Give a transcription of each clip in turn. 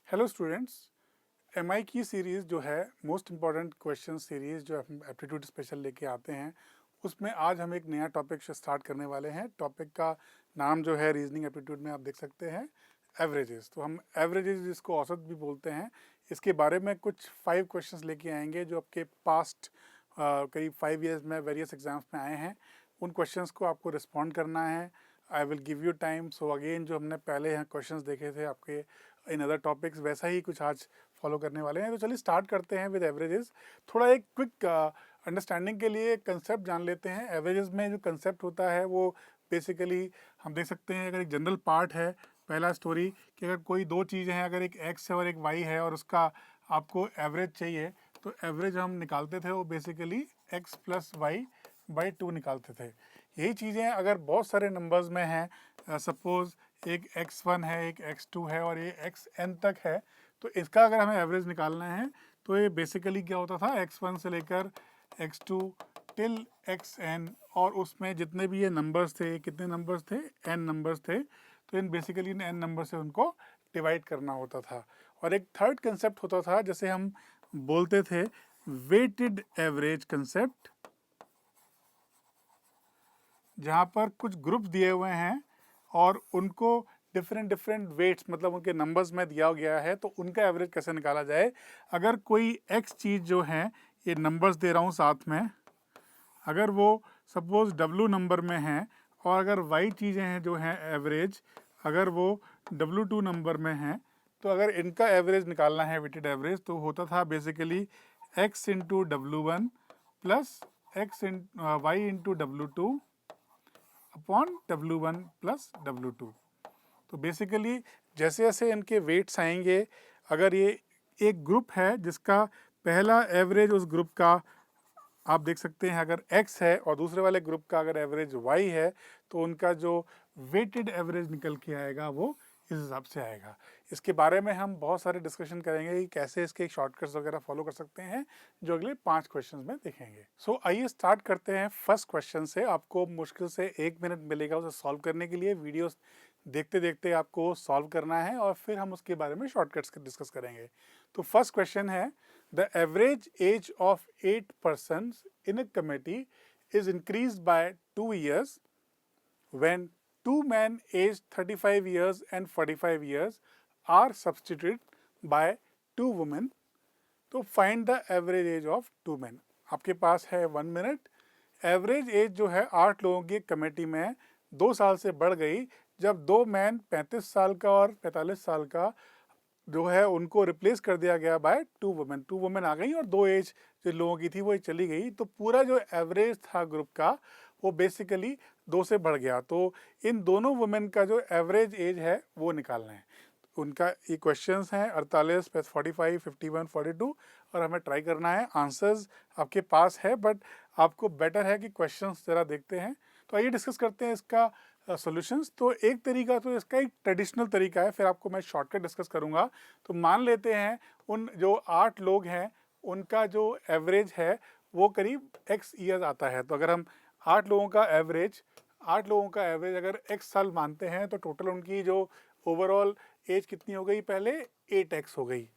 Hello students, MI की series जो है मोस्ट इम्पॉर्टेंट क्वेश्चन सीरीज़ जो हम एप्टीट्यूड स्पेशल लेके आते हैं, उसमें आज हम एक नया टॉपिक स्टार्ट करने वाले हैं। टॉपिक का नाम जो है रीजनिंग एप्टीट्यूड में आप देख सकते हैं एवरेजेस। तो हम एवरेजेस जिसको औसत भी बोलते हैं, इसके बारे में कुछ 5 क्वेश्चंस लेके आएंगे जो आपके पास्ट करीब 5 इयर्स में वेरियस एग्जाम्स में आए हैं। उन क्वेश्चंस को आपको रिस्पॉन्ड करना है। I will give you time. So again जो हमने पहले यहाँ क्वेश्चंस देखे थे आपके इन अदर टॉपिक्स, वैसा ही कुछ आज फॉलो करने वाले हैं। तो चलिए स्टार्ट करते हैं विद एवरेजेस। थोड़ा एक क्विक अंडरस्टैंडिंग के लिए कंसेप्ट जान लेते हैं। एवरेजेस में जो कंसेप्ट होता है वो बेसिकली हम देख सकते हैं, अगर एक जनरल पार्ट है पहला स्टोरी कि अगर कोई दो चीज़ें हैं, अगर एक एक्स है और एक वाई है और उसका आपको एवरेज चाहिए, तो एवरेज हम निकालते थे वो basically X plus Y by 2 निकालते थे। यही चीज़ें अगर बहुत सारे नंबर्स में हैं, सपोज़ एक x1 है, एक x2 है और ये xn तक है, तो इसका अगर हमें एवरेज निकालना है तो ये बेसिकली क्या होता था, x1 से लेकर x2 टिल xn, और उसमें जितने भी ये नंबर्स थे, कितने नंबर्स थे, n नंबर्स थे, तो in basically in n number से उनको डिवाइड करना होता था। और एक थर्ड कंसेप्ट होता था जैसे हम बोलते थे वेटेड एवरेज कंसेप्ट, जहाँ पर कुछ ग्रुप्स दिए हुए हैं और उनको डिफरेंट डिफरेंट वेट्स मतलब उनके नंबर्स में दिया गया है, तो उनका एवरेज कैसे निकाला जाए। अगर कोई एक्स चीज़ जो है, ये नंबर्स दे रहा हूँ साथ में, अगर वो सपोज डब्लू नंबर में है और अगर वाई चीज़ें हैं जो हैं एवरेज, अगर वो W2 नंबर में हैं, तो अगर इनका एवरेज निकालना है वेटेड एवरेज, तो होता था basically x into W1 plus X Y into W2 upon W1 plus W2। तो बेसिकली जैसे जैसे इनके वेट्स आएंगे, अगर ये एक ग्रुप है जिसका पहला एवरेज उस ग्रुप का आप देख सकते हैं अगर x है और दूसरे वाले ग्रुप का अगर एवरेज y है, तो उनका जो वेटेड एवरेज निकल के आएगा वो इस हिसाब से आएगा। इसके बारे में हम बहुत सारे डिस्कशन करेंगे कि कैसे इसके शॉर्टकट्स वगैरह फॉलो कर सकते हैं, जो अगले 5 क्वेश्चंस में देखेंगे। सो आइए स्टार्ट करते हैं फर्स्ट क्वेश्चन से। आपको मुश्किल से 1 मिनट मिलेगा उसे सॉल्व करने के लिए। वीडियो देखते देखते आपको सॉल्व करना है और फिर हम उसके बारे में शॉर्टकट्स डिस्कस करेंगे। तो फर्स्ट क्वेश्चन है, the average age of 8 persons in a committee is increased by 2 years when 2 men aged 35 years and 45 years are substituted by 2 women. तो find the average age of 2 men। आपके पास है 1 minute. Average age जो है 8 लोगों की committee में 2 साल से बढ़ गई जब 2 मैन 35 साल का और 45 साल का जो है उनको रिप्लेस कर दिया गया बाय 2 वुमेन। 2 वुमेन आ गई और 2 एज जो लोगों की थी वो चली गई, तो पूरा जो एवरेज था ग्रुप का वो बेसिकली 2 से बढ़ गया। तो इन दोनों वुमेन का जो एवरेज एज है वो निकालना है। उनका ये क्वेश्चंस हैं 48 प्लस 45 51 42, और हमें ट्राई करना है। आंसर्स आपके पास है, बट आपको बेटर है कि क्वेश्चंस ज़रा देखते हैं। तो आइए डिस्कस करते हैं इसका सॉल्यूशंस। तो एक तरीका तो इसका एक ट्रेडिशनल तरीका है, फिर आपको मैं शॉर्टकट डिस्कस करूंगा। तो मान लेते हैं उन जो 8 लोग हैं उनका जो एवरेज है वो करीब x ईयर्स आता है। तो अगर हम 8 लोगों का एवरेज अगर x साल मानते हैं, तो टोटल उनकी जो ओवरऑल एज कितनी हो गई, पहले 8x हो गई।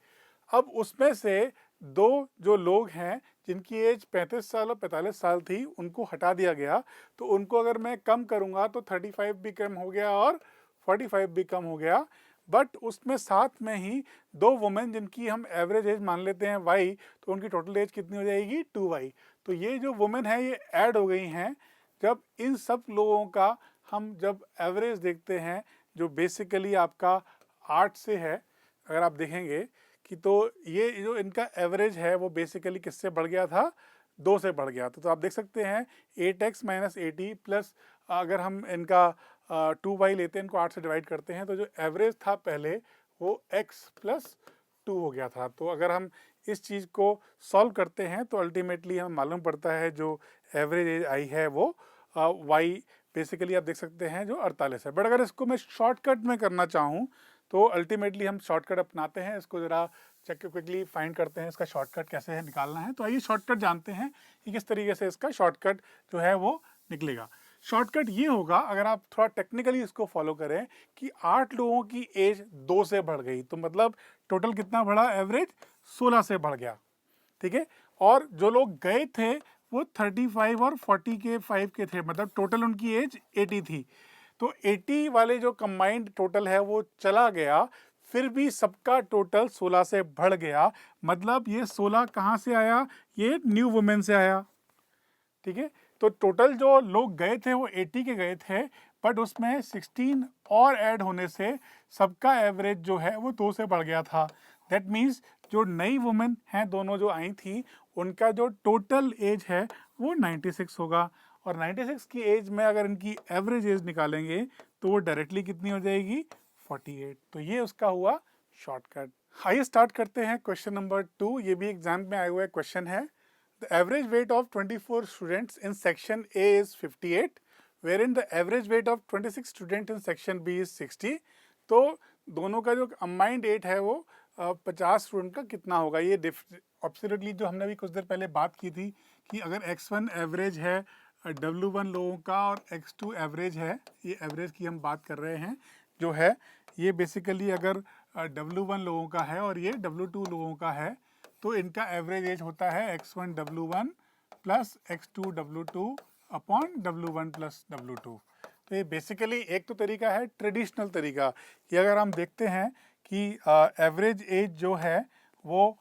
अब उसमें से दो जो लोग हैं जिनकी एज 35 साल और 45 साल थी, उनको हटा दिया गया। तो उनको अगर मैं कम करूंगा तो 35 भी कम हो गया और 45 भी कम हो गया। बट उसमें साथ में ही 2 वुमेन जिनकी हम एवरेज एज मान लेते हैं y, तो उनकी टोटल एज कितनी हो जाएगी, 2y। तो ये जो वुमेन है ये ऐड हो गई हैं। जब इन सब लोगों का हम जब एवरेज देखते हैं जो बेसिकली आपका 8 से है, अगर आप देखेंगे कि तो ये जो इनका एवरेज है वो बेसिकली किससे बढ़ गया था, 2 से बढ़ गया था। तो आप देख सकते हैं 8x माइनस 80 प्लस अगर हम इनका 2y लेते हैं, इनको 8 से डिवाइड करते हैं, तो जो एवरेज था पहले वो x प्लस 2 हो गया था। तो अगर हम इस चीज़ को सॉल्व करते हैं तो अल्टीमेटली हमें मालूम पड़ता है जो एवरेज एज आई है वो y बेसिकली आप देख सकते हैं जो 48 है। बट अगर इसको मैं शॉर्टकट में करना चाहूँ तो अल्टीमेटली हम शॉर्टकट अपनाते हैं। इसको ज़रा चेक क्विकली फाइंड करते हैं इसका शॉर्टकट कैसे है निकालना है। तो आइए शॉर्टकट जानते हैं कि किस तरीके से इसका शॉर्टकट जो है वो निकलेगा। शॉर्टकट ये होगा, अगर आप थोड़ा टेक्निकली इसको फॉलो करें, कि 8 लोगों की एज 2 से बढ़ गई, तो मतलब टोटल कितना बढ़ा, एवरेज 16 से बढ़ गया, ठीक है। और जो लोग गए थे वो 35 और 45 के थे, मतलब टोटल उनकी एज 80 थी। तो 80 वाले जो कंबाइंड टोटल है वो चला गया, फिर भी सबका टोटल 16 से बढ़ गया, मतलब ये 16 कहाँ से आया, ये न्यू वुमेन से आया, ठीक है। तो टोटल जो लोग गए थे वो 80 के गए थे, बट उसमें 16 और ऐड होने से सबका एवरेज जो है वो 2 से बढ़ गया था। दैट मीन्स जो नई वुमेन हैं दोनों जो आई थी, उनका जो टोटल एज है वो 96 होगा, और 96 की एज में अगर इनकी एवरेज एज निकालेंगे तो वो डायरेक्टली कितनी हो जाएगी, 48। तो ये उसका हुआ शॉर्टकट। आइए स्टार्ट करते हैं क्वेश्चन नंबर 2। ये भी एग्जाम में आया हुआ क्वेश्चन है। The average weight of 24 students in section A is 58, wherein the average weight of 26 students in section B is 60. तो दोनों का जो कंबाइंड वेट है वो 50 स्टूडेंट का कितना होगा। ये एब्सोल्युटली जो हमने अभी कुछ देर पहले बात की थी कि अगर x1 एवरेज है W1 लोगों का और x2 एवरेज है, ये एवरेज की हम बात कर रहे हैं जो है, ये बेसिकली अगर W1 लोगों का है और ये W2 लोगों का है, तो इनका एवरेज एज होता है x1 W1 plus x2 W2 upon W1 plus W2। तो ये बेसिकली एक तो तरीका है ट्रेडिशनल तरीका, ये अगर हम देखते हैं कि एवरेज एज जो है वो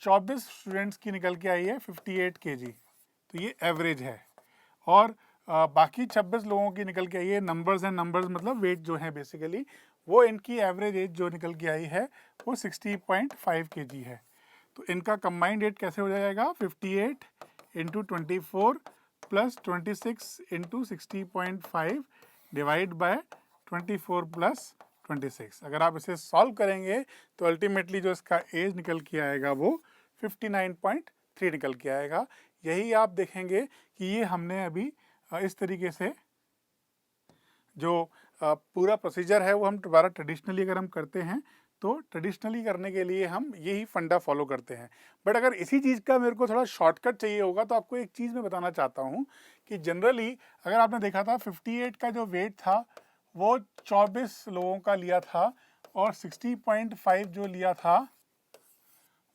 24 स्टूडेंट्स की निकल के आई है 58 kg, तो ये एवरेज है। और बाकी 26 लोगों की निकल के आई है, नंबर्स एंड नंबर्स मतलब वेट जो है बेसिकली, वो इनकी एवरेज एज जो निकल के आई है वो 60.5 kg है। तो इनका कंबाइंड रेट कैसे हो जाएगा, 58 into 24 plus 26 into 60.5 divide by 24 plus 26। अगर आप इसे सॉल्व करेंगे तो अल्टीमेटली जो इसका एज निकल के आएगा वो 59.3 निकल के आएगा। यही आप देखेंगे कि ये हमने अभी इस तरीके से जो पूरा प्रोसीजर है वो हम दोबारा ट्रेडिशनली अगर हम करते हैं तो ट्रेडिशनली करने के लिए हम यही फंडा फॉलो करते हैं। बट अगर इसी चीज़ का मेरे को थोड़ा शॉर्टकट चाहिए होगा तो आपको एक चीज़ मैं बताना चाहता हूँ कि जनरली अगर आपने देखा था 58 का जो वेट था वो 24 लोगों का लिया था, और 60.5 जो लिया था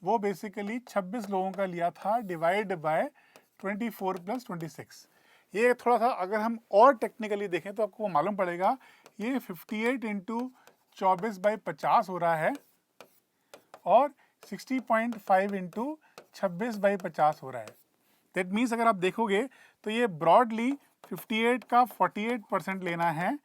वो बेसिकली 26 लोगों का लिया था डिवाइड बाय 24 प्लस 26। ये थोड़ा सा अगर हम और टेक्निकली देखें तो आपको मालूम पड़ेगा, ये 58 इंटू 24 बाई 50 हो रहा है और 60.5 इंटू 26 बाई 50 हो रहा है। दैट मीन्स अगर आप देखोगे तो ये ब्रॉडली 58 का 48% लेना है,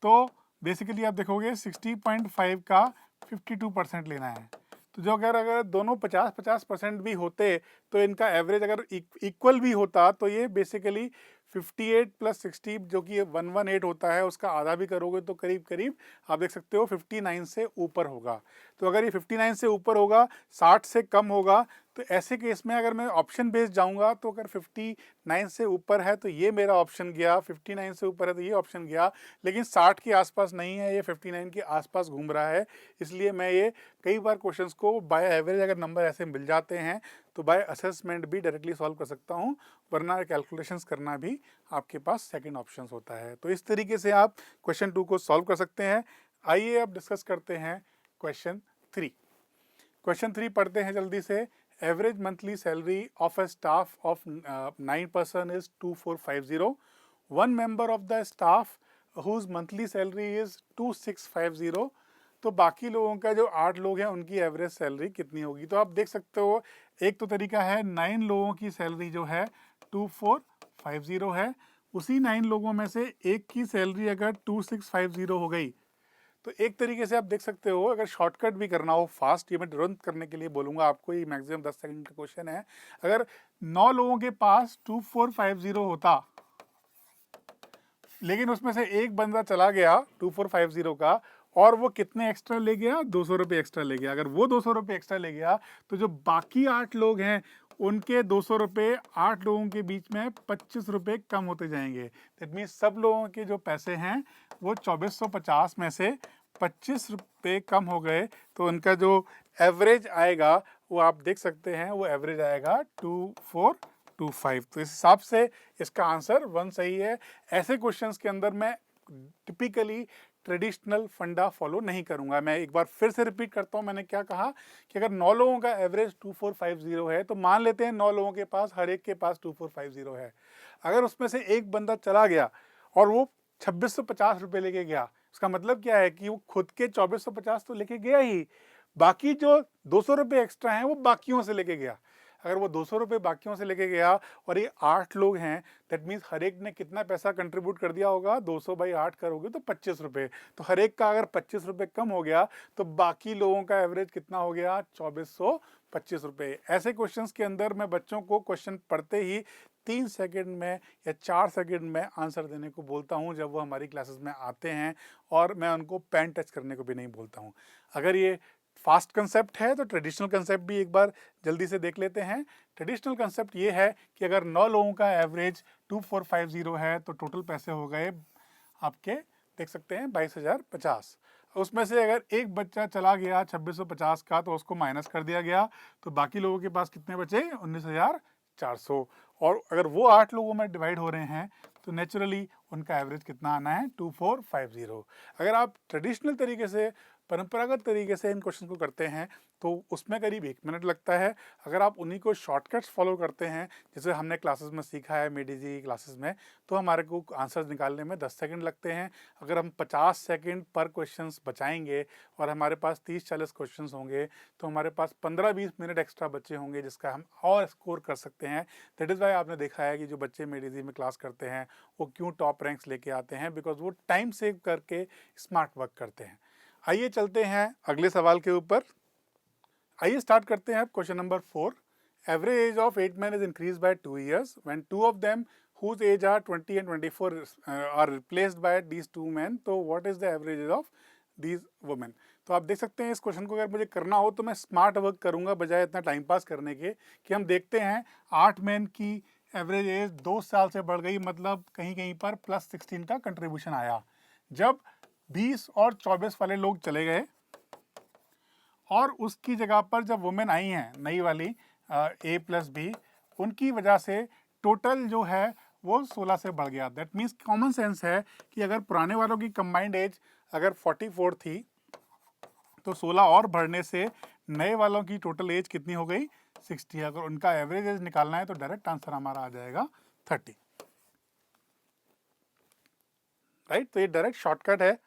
तो बेसिकली आप देखोगे 60.5 का 52% लेना है। तो जो अगर दोनों 50-50% भी होते तो इनका एवरेज अगर इक्वल भी होता तो ये बेसिकली 58 प्लस 60 जो कि 118 होता है उसका आधा भी करोगे तो करीब करीब आप देख सकते हो 59 से ऊपर होगा। तो अगर ये 59 से ऊपर होगा, 60 से कम होगा, तो ऐसे केस में अगर मैं ऑप्शन बेस्ड जाऊंगा तो अगर 59 से ऊपर है तो ये मेरा ऑप्शन गया, 59 से ऊपर है तो ये ऑप्शन गया, लेकिन 60 के आसपास नहीं है, ये 59 के आसपास घूम रहा है। इसलिए मैं ये कई बार क्वेश्चंस को बाय एवरेज अगर नंबर ऐसे मिल जाते हैं तो बाय असेसमेंट भी डायरेक्टली सॉल्व कर सकता हूँ, वरना कैलकुलेशंस करना भी आपके पास सेकंड ऑप्शन होता है। तो इस तरीके से आप क्वेश्चन 2 को सॉल्व कर सकते हैं। आइए अब डिस्कस करते हैं क्वेश्चन 3। क्वेश्चन 3 पढ़ते हैं जल्दी से। Average monthly salary of a staff of 9 person is 2450। One member of the staff whose monthly salary is 2650। तो बाकी लोगों का जो 8 लोग हैं उनकी एवरेज सैलरी कितनी होगी। तो आप देख सकते हो एक तो तरीका है 9 लोगों की सैलरी जो है 2450 है, उसी 9 लोगों में से एक की सैलरी अगर 2650 हो गई तो एक तरीके से आप देख सकते हो, अगर शॉर्टकट भी करना हो फास्ट, ये मैं तुरंत करने के लिए बोलूँगा आपको, ये मैक्सिमम 10 सेकंड का क्वेश्चन है। अगर 9 लोगों के पास 2450 होता लेकिन उसमें से एक बंदा चला गया 2450 का और वो कितने एक्स्ट्रा ले गया, 200 रुपये एक्स्ट्रा ले गया। अगर वो 200 रुपये एक्स्ट्रा ले गया तो जो बाकी 8 लोग हैं उनके 200 रुपये 8 लोगों के बीच में 25 रुपये कम होते जाएंगे। दैट मीन्स सब लोगों के जो पैसे हैं वो 2450 में से 25 रुपये कम हो गए, तो उनका जो एवरेज आएगा वो आप देख सकते हैं, वो एवरेज आएगा 2450। 25। तो इस हिसाब से इसका आंसर 1 सही है। ऐसे क्वेश्चंस के अंदर मैं टिपिकली ट्रेडिशनल फंडा फॉलो नहीं करूंगा। मैं एक बार फिर से रिपीट करता हूं, मैंने क्या कहा कि अगर 9 लोगों का एवरेज 2450 है तो मान लेते हैं 9 लोगों के पास हर एक के पास 2450 है। अगर उसमें से एक बंदा चला गया और वो 2650 रुपये लेके गया, उसका मतलब क्या है कि वो खुद के 2450 तो लेके गया ही, बाकी जो 200 रुपये एक्स्ट्रा हैं वो बाकियों से लेके गया। अगर वो 200 रुपये बाकियों से लेके गया और ये 8 लोग हैं, दैट मीन्स हर एक ने कितना पैसा कंट्रीब्यूट कर दिया होगा, 200 बाई 8 करोगे तो 25 रुपये। तो हर एक का अगर 25 रुपये कम हो गया तो बाकी लोगों का एवरेज कितना हो गया, 2425 रुपये। ऐसे क्वेश्चंस के अंदर मैं बच्चों को क्वेश्चन पढ़ते ही 3 सेकंड में या 4 सेकंड में आंसर देने को बोलता हूं जब वो हमारी क्लासेस में आते हैं, और मैं उनको पेन टच करने को भी नहीं बोलता हूं। अगर ये फास्ट कंसेप्ट है तो ट्रेडिशनल कंसेप्ट भी एक बार जल्दी से देख लेते हैं। ट्रेडिशनल कंसेप्ट ये है कि अगर 9 लोगों का एवरेज 2450 है तो टोटल पैसे हो गए आपके, देख सकते हैं 22,050। उसमें से अगर एक बच्चा चला गया 2650 का तो उसको माइनस कर दिया गया, तो बाकी लोगों के पास कितने बचे, 19,400। और अगर वो 8 लोगों में डिवाइड हो रहे हैं तो नेचुरली उनका एवरेज कितना आना है, 2450। अगर आप ट्रेडिशनल तरीके से, परंपरागत तरीके से इन क्वेश्चन को करते हैं तो उसमें करीब 1 मिनट लगता है। अगर आप उन्हीं को शॉर्टकट्स फॉलो करते हैं जैसे हमने क्लासेस में सीखा है, मेडी जी क्लासेस में, तो हमारे को आंसर्स निकालने में 10 सेकंड लगते हैं। अगर हम 50 सेकंड पर क्वेश्चन बचाएंगे और हमारे पास 30-40 क्वेश्चन होंगे तो हमारे पास 15-20 मिनट एक्स्ट्रा बच्चे होंगे जिसका हम और स्कोर कर सकते हैं। दैट इज़ वाई आपने देखा है कि जो बच्चे मेडी जी में क्लास करते हैं वो क्यों टॉप रैंक्स लेके आते हैं, बिकॉज वो टाइम सेव करके स्मार्ट वर्क करते हैं। आइए चलते हैं अगले सवाल के ऊपर। आइए स्टार्ट करते हैं question number 4। Average age of 8 men is increased by 2 years when 2 of them whose age are 20 and 24 are replaced by these 2 men, तो what is the average age of these women? तो आप देख सकते हैं इस question को अगर मुझे करना हो तो मैं स्मार्ट वर्क करूंगा बजाय इतना टाइम पास करने के, कि हम देखते हैं 8 मैन की एवरेज एज 2 साल से बढ़ गई, मतलब कहीं कहीं पर +16 का कंट्रीब्यूशन आया। जब 20 और 24 वाले लोग चले गए और उसकी जगह पर जब वुमेन आई हैं नई वाली A+B, उनकी वजह से टोटल जो है वो 16 से बढ़ गया। दैट मीन्स कॉमन सेंस है कि अगर पुराने वालों की कंबाइंड एज अगर 44 थी तो 16 और बढ़ने से नए वालों की टोटल एज कितनी हो गई, 60। अगर उनका एवरेज एज निकालना है तो डायरेक्ट आंसर हमारा आ जाएगा 30। राइट, तो ये डायरेक्ट शॉर्टकट है।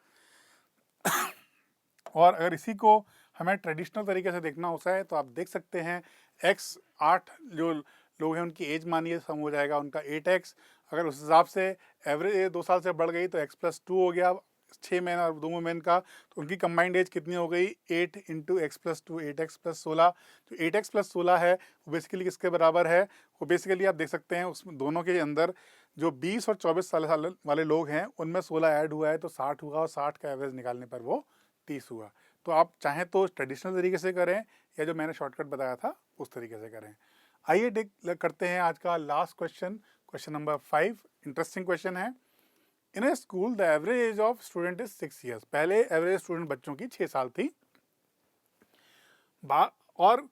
और अगर इसी को हमें ट्रेडिशनल तरीके से देखना होता है तो आप देख सकते हैं x8 जो लोग हैं उनकी एज मानिए सम हो जाएगा उनका 8x। अगर उस हिसाब से एवरेज एज 2 साल से बढ़ गई तो x+2 हो गया 6 मैन और 2 वुमेन का, तो उनकी कंबाइंड एज कितनी हो गई, 8 × x+2, 8x+16। जो 8x+16 है वो बेसिकली किसके बराबर है, वो बेसिकली आप देख सकते हैं उसमें दोनों के अंदर जो 20 और 24 साल वाले लोग हैं उनमें 16 ऐड हुआ है तो 60 हुआ, और 60 का एवरेज निकालने पर वो 30 हुआ। तो आप चाहें तो ट्रेडिशनल तरीके से करें या जो मैंने शॉर्टकट बताया था उस तरीके से करें। आइए करते हैं आज का last question, question number 5। Interesting question है। In a school the average age of student is 6 years। पहले एवरेज स्टूडेंट बच्चों की 6 साल थी, और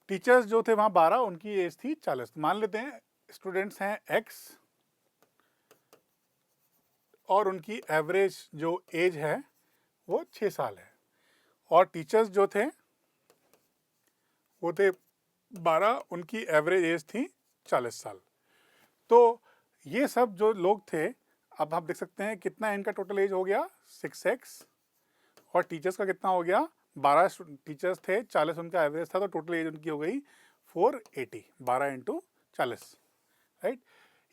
टीचर्स जो थे वहां 12, उनकी एज थी 40। मान लेते हैं स्टूडेंट्स हैं x और उनकी एवरेज जो एज है वो 6 साल है, और टीचर्स जो थे वो थे 12, उनकी एवरेज एज थी 40 साल। तो ये सब जो लोग थे, अब आप देख सकते हैं कितना इनका टोटल एज हो गया 6x, और टीचर्स का कितना हो गया, 12 टीचर्स थे, 40 उनका एवरेज था, तो टोटल एज उनकी हो गई 480, 12 × 40। राइट,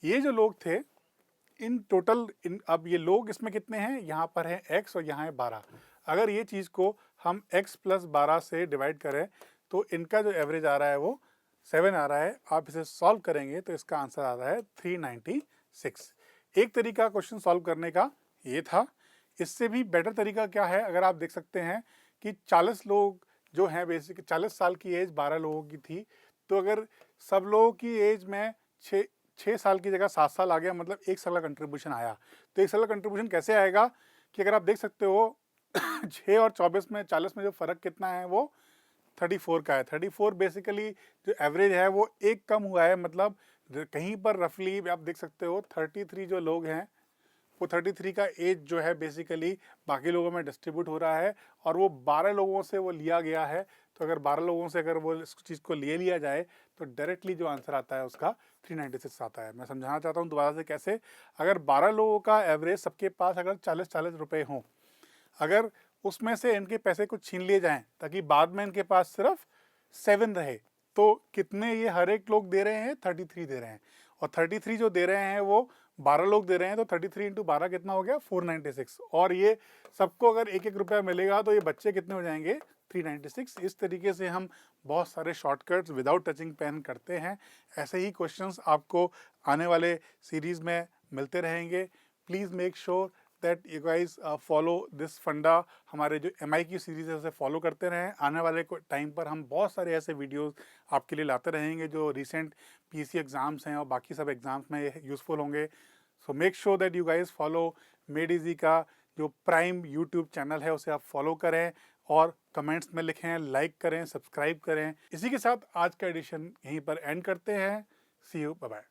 ये जो लोग थे इन टोटल अब ये लोग इसमें कितने हैं, यहाँ पर है x और यहाँ है 12। अगर ये चीज़ को हम x + 12 से डिवाइड करें तो इनका जो एवरेज आ रहा है वो 7 आ रहा है। आप इसे सॉल्व करेंगे तो इसका आंसर आ रहा है 396। एक तरीका क्वेश्चन सॉल्व करने का ये था। इससे भी बेटर तरीका क्या है, अगर आप देख सकते हैं कि 40 लोग जो हैं, बेसिक 40 साल की एज 12 लोगों की थी, तो अगर सब लोगों की एज में 6 साल की जगह 7 साल आ गया, मतलब 1 साल का कंट्रीब्यूशन आया। तो 1 साल का कंट्रीब्यूशन कैसे आएगा कि अगर आप देख सकते हो 6 और 24 में 40 में जो फ़र्क कितना है वो 34 का है। 34 बेसिकली जो एवरेज है वो 1 कम हुआ है, मतलब कहीं पर रफली आप देख सकते हो 33 जो लोग हैं वो 33 का एज जो है बेसिकली बाकी लोगों में डिस्ट्रीब्यूट हो रहा है और वो 12 लोगों से वो लिया गया है। तो अगर 12 लोगों से अगर वो इस चीज़ को ले लिया जाए तो डायरेक्टली जो आंसर आता है उसका 396 आता है। मैं समझाना चाहता हूँ दोबारा से कैसे। अगर 12 लोगों का एवरेज सबके पास अगर 40-40 रुपये हों, अगर उसमें से इनके पैसे कुछ छीन लिए जाएं ताकि बाद में इनके पास सिर्फ 7 रहे, तो कितने ये हर एक लोग दे रहे हैं? 33 दे रहे हैं। और 33 जो दे रहे हैं वो 12 लोग दे रहे हैं, तो 33 इंटू 12 कितना हो गया? 496। और ये सबको अगर एक एक रुपया मिलेगा तो ये बच्चे कितने हो जाएंगे? 396। इस तरीके से हम बहुत सारे शॉर्टकट्स विदाउट टचिंग पेन करते हैं। ऐसे ही क्वेश्चंस आपको आने वाले सीरीज़ में मिलते रहेंगे। Please make sure that you guys follow this फंडा। हमारे जो MI की सीरीज़ है उसे फॉलो करते रहें। आने वाले टाइम पर हम बहुत सारे ऐसे वीडियोस आपके लिए लाते रहेंगे जो रिसेंट PSC एग्ज़ाम्स हैं और बाकी सब एग्ज़ाम्स में यूज़फुल होंगे। So make sure that you guys follow made easy का जो प्राइम यूट्यूब चैनल है उसे आप फॉलो करें और कमेंट्स में लिखें, लाइक करें, सब्सक्राइब करें। इसी के साथ आज का एडिशन यहीं पर एंड करते हैं। सी यू, बाय बाय।